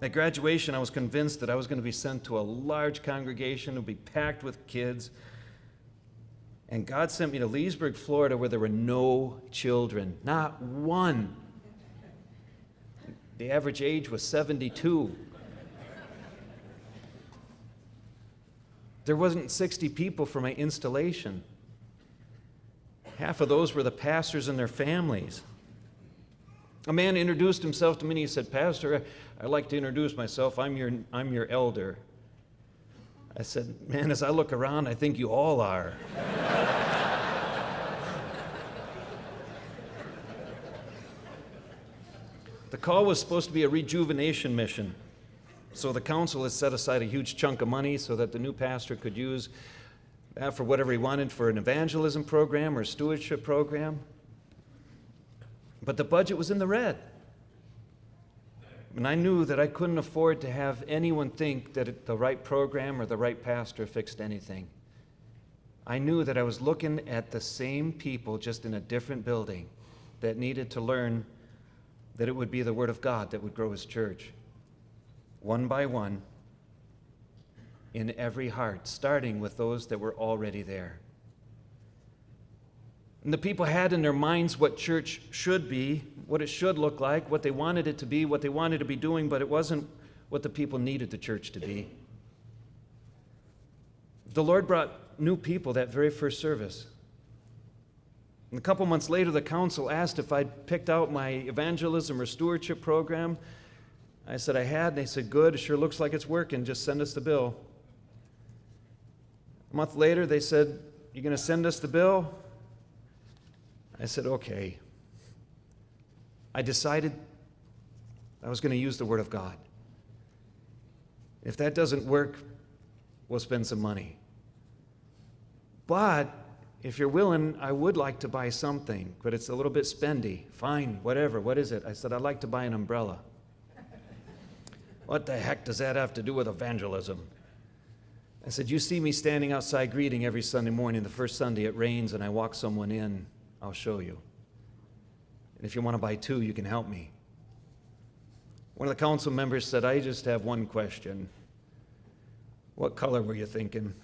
At graduation, I was convinced that I was going to be sent to a large congregation. It would be packed with kids. And God sent me to Leesburg, Florida, where there were no children, not one. The average age was 72. There wasn't 60 people for my installation. Half of those were the pastors and their families. A man introduced himself to me and he said, "Pastor, I'd like to introduce myself. I'm your elder." I said, "Man, as I look around, I think you all are." The call was supposed to be a rejuvenation mission. So the council has set aside a huge chunk of money so that the new pastor could use that for whatever he wanted for an evangelism program or stewardship program. But the budget was in the red. And I knew that I couldn't afford to have anyone think that the right program or the right pastor fixed anything. I knew that I was looking at the same people, just in a different building, that needed to learn that it would be the Word of God that would grow His church. One by one, in every heart, starting with those that were already there. And the people had in their minds what church should be, what it should look like, what they wanted it to be, what they wanted to be doing, but it wasn't what the people needed the church to be. The Lord brought new people that very first service. And a couple months later, the council asked if I'd picked out my evangelism or stewardship program. I said I had, and they said, "Good, it sure looks like it's working, just send us the bill." A month later, they said, "You going to send us the bill?" I said, "Okay." I decided I was going to use the Word of God. If that doesn't work, we'll spend some money. But if you're willing, I would like to buy something, but it's a little bit spendy. Fine, whatever. What is it? I said, "I'd like to buy an umbrella." "What the heck does that have to do with evangelism?" I said, "You see me standing outside greeting every Sunday morning. The first Sunday it rains and I walk someone in. I'll show you. And if you want to buy two, you can help me." One of the council members said, "I just have one question. What color were you thinking?"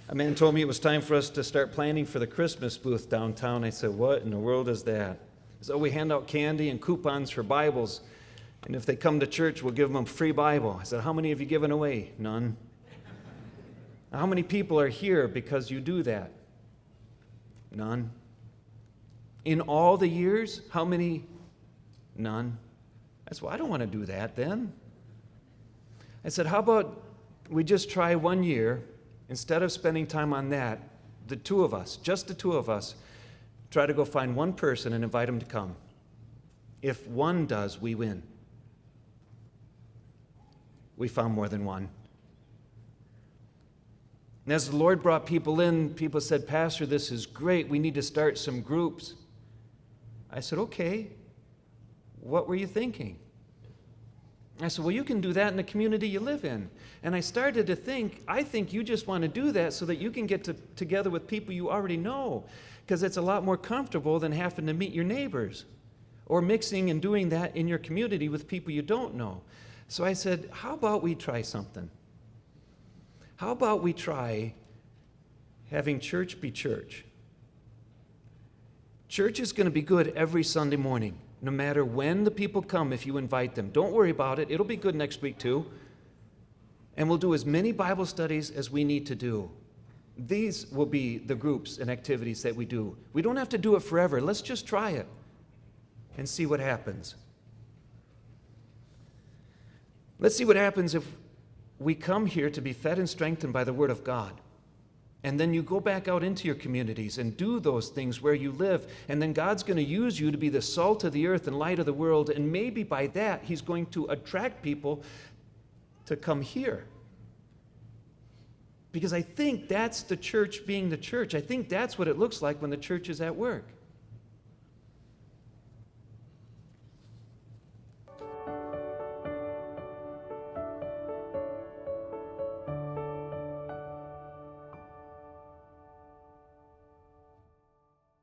A man told me it was time for us to start planning for the Christmas booth downtown. I said, "What in the world is that?" So we hand out candy and coupons for Bibles, and if they come to church, we'll give them a free Bible. I said, "How many have you given away?" "None." "How many people are here because you do that?" "None." "In all the years, how many?" "None." I said, "Well, I don't want to do that then." I said, "How about we just try 1 year, instead of spending time on that, the two of us, just the two of us, try to go find one person and invite them to come. If one does, we win." We found more than one. And as the Lord brought people in, people said, "Pastor, this is great. We need to start some groups." I said, "Okay. What were you thinking?" I said, "Well, you can do that in the community you live in." And I started to think, I think you just want to do that so that you can get together with people you already know, because it's a lot more comfortable than having to meet your neighbors or mixing and doing that in your community with people you don't know. So I said, how about we try something? How about we try having church be church? Church is going to be good every Sunday morning, no matter when the people come if you invite them. Don't worry about it. It'll be good next week too. And we'll do as many Bible studies as we need to do. These will be the groups and activities that we do. We don't have to do it forever. Let's just try it and see what happens. Let's see what happens if we come here to be fed and strengthened by the Word of God. And then you go back out into your communities and do those things where you live. And then God's going to use you to be the salt of the earth and light of the world. And maybe by that, He's going to attract people to come here. Because I think that's the church being the church. I think that's what it looks like when the church is at work.